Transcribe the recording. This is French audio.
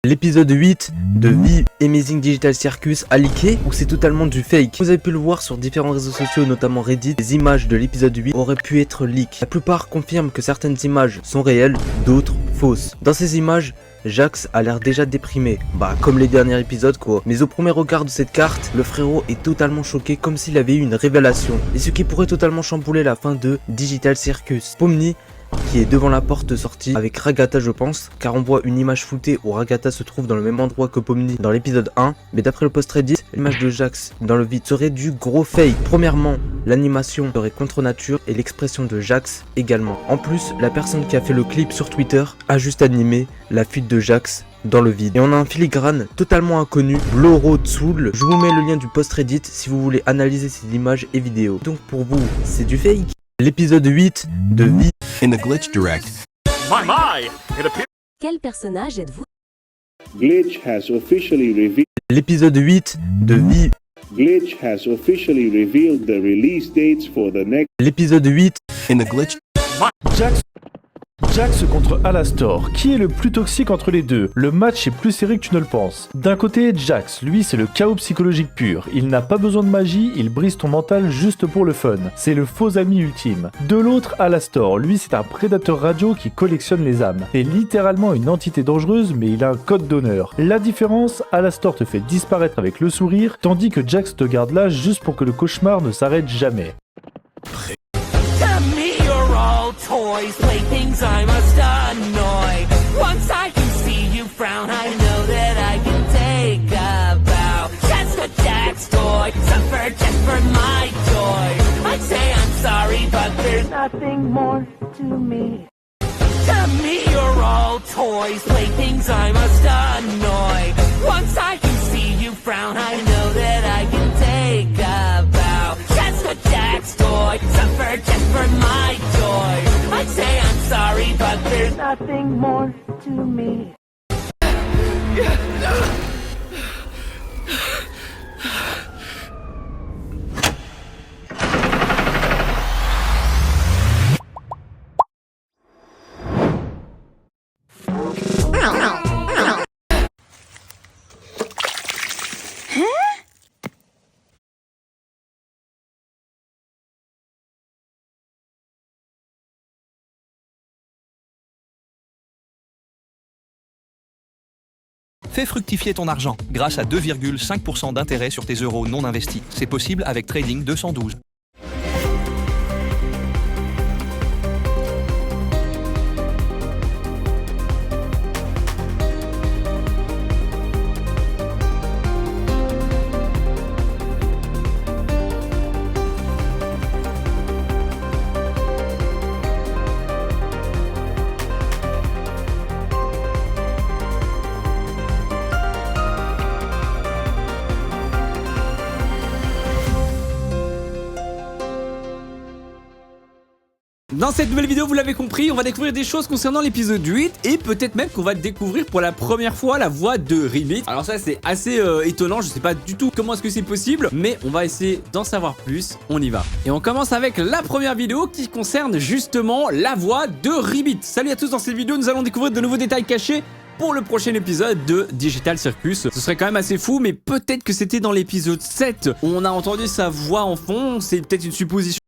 L'épisode 8 de The Amazing Digital Circus a leaké ou c'est totalement du fake? Vous avez pu le voir sur différents réseaux sociaux, notamment Reddit. Les images de l'épisode 8 auraient pu être leak. La plupart confirment que certaines images sont réelles, d'autres fausses. Dans ces images, Jax a l'air déjà déprimé, comme les derniers épisodes quoi. Mais au premier regard de cette carte, le frérot est totalement choqué comme s'il avait eu une révélation. Et ce qui pourrait totalement chambouler la fin de Digital Circus. Pomni, qui est devant la porte de sortie avec Ragatha je pense, car on voit une image floutée où Ragatha se trouve dans le même endroit que Pomni dans l'épisode 1, mais d'après le post Reddit, l'image de Jax dans le vide serait du gros fake. Premièrement, l'animation serait contre nature et l'expression de Jax également. En plus, la personne qui a fait le clip sur Twitter a juste animé la fuite de Jax dans le vide. Et on a un filigrane totalement inconnu, Bloro Tsoul. Je vous mets le lien du post Reddit si vous voulez analyser ces images et vidéos. Donc pour vous, c'est du fake? L'épisode 8 de The In the Glitch Direct. Quel personnage êtes-vous? Glitch has officially revealed. L'épisode 8 de The Glitch has officially revealed the release dates for the next. L'épisode 8 In the Glitch. Jax contre Alastor, qui est le plus toxique entre les deux? Le match est plus serré que tu ne le penses. D'un côté, Jax, lui c'est le chaos psychologique pur. Il n'a pas besoin de magie, il brise ton mental juste pour le fun. C'est le faux ami ultime. De l'autre, Alastor, lui c'est un prédateur radio qui collectionne les âmes. C'est littéralement une entité dangereuse, mais il a un code d'honneur. La différence, Alastor te fait disparaître avec le sourire, tandis que Jax te garde là juste pour que le cauchemar ne s'arrête jamais. Toys, playthings I must annoy. Once I can see you frown, I know that I can take a bow. Just a Jax toy, suffer just for my joy. I'd say I'm sorry, but there's nothing more to me. To me, you're all toys, playthings I must annoy. Once I can see you frown, I know that I can take a bow. Just a Jax toy, suffer just for my joy. I'd say I'm sorry, but there's nothing more to me. Fais fructifier ton argent grâce à 2,5% d'intérêt sur tes euros non investis. C'est possible avec Trading 212. Dans cette nouvelle vidéo, vous l'avez compris, on va découvrir des choses concernant l'épisode 8 et peut-être même qu'on va découvrir pour la première fois la voix de Ribbit. Alors ça c'est assez étonnant, je sais pas du tout comment est-ce que c'est possible, mais on va essayer d'en savoir plus, on y va. Et on commence avec la première vidéo qui concerne justement la voix de Ribbit. Salut à tous, dans cette vidéo nous allons découvrir de nouveaux détails cachés pour le prochain épisode de Digital Circus. Ce serait quand même assez fou, mais peut-être que c'était dans l'épisode 7 où on a entendu sa voix en fond, c'est peut-être une supposition.